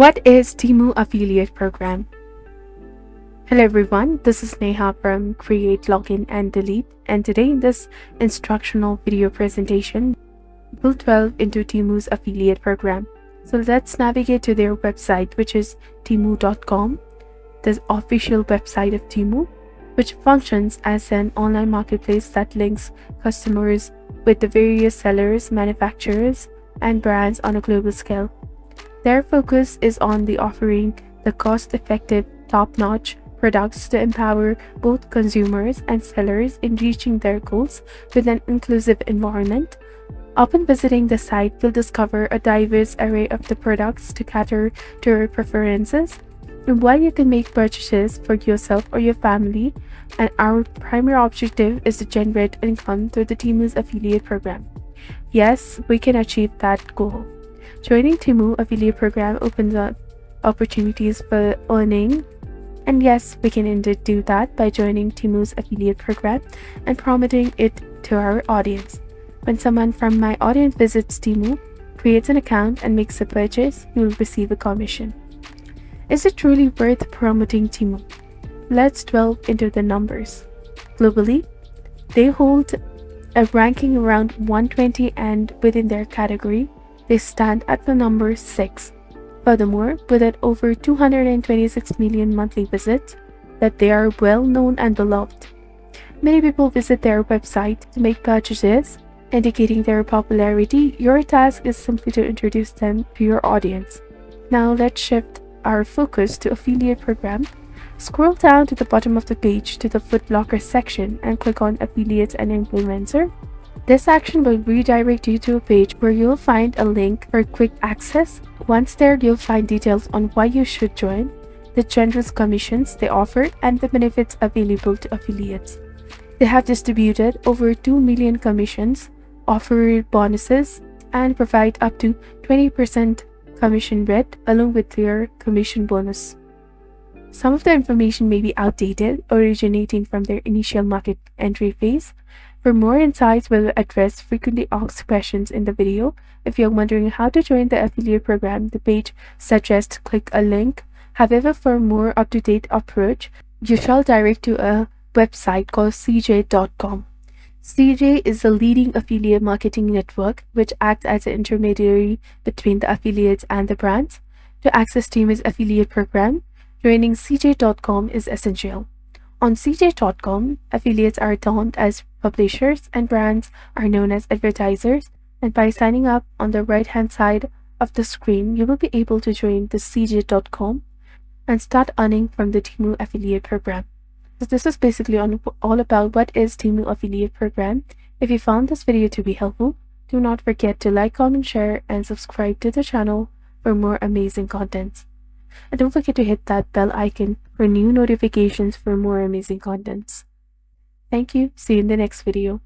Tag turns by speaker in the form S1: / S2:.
S1: What is Temu Affiliate Program? Hello everyone, this is Neha from Create, Login and Delete, and today in this instructional video presentation, we'll delve into Temu's affiliate program. So let's navigate to their website, which is temu.com, the official website of Temu, which functions as an online marketplace that links customers with the various sellers, manufacturers, and brands on a global scale. Their focus is on offering the cost-effective, top-notch products to empower both consumers and sellers in reaching their goals with an inclusive environment. Upon visiting the site, you'll discover a diverse array of the products to cater to your preferences. And while you can make purchases for yourself or your family, and our primary objective is to generate income through the Temu's affiliate program. Yes, we can achieve that goal. Joining Temu affiliate program opens up opportunities for earning, and yes, we can indeed do that by joining Temu's affiliate program and promoting it to our audience. When someone from my audience visits Temu, creates an account and makes a purchase, you will receive a commission. Is it truly worth promoting Temu? Let's delve into the numbers. Globally, they hold a ranking around 120, and within their category, they stand at the number 6. Furthermore, with over 226 million monthly visits, that they are well known and beloved. Many people visit their website to make purchases, indicating their popularity. Your task is simply to introduce them to your audience. Now let's shift our focus to affiliate program. Scroll down to the bottom of the page to the Footlocker section and click on Affiliates and Influencer. This action will redirect you to a page where you'll find a link for quick access. Once there, you'll find details on why you should join, the generous commissions they offer, and the benefits available to affiliates. They have distributed over 2 million commissions, offer bonuses, and provide up to 20% commission rate along with their commission bonus. Some of the information may be outdated, originating from their initial market entry phase. For more insights, we'll address frequently asked questions in the video. If you're wondering how to join the affiliate program, the page suggests click a link. However, for a more up-to-date approach, you shall direct to a website called cj.com. CJ is the leading affiliate marketing network, which acts as an intermediary between the affiliates and the brands. To access Temu's affiliate program, joining cj.com is essential. On cj.com, affiliates are termed as publishers and brands are known as advertisers, and by signing up on the right-hand side of the screen, you will be able to join the cj.com and start earning from the Temu affiliate program. So this is basically all about what is Temu affiliate program. If you found this video to be helpful, do not forget to like, comment, share, and subscribe to the channel for more amazing contents. And don't forget to hit that bell icon for new notifications for more amazing contents. Thank you. See you in the next video.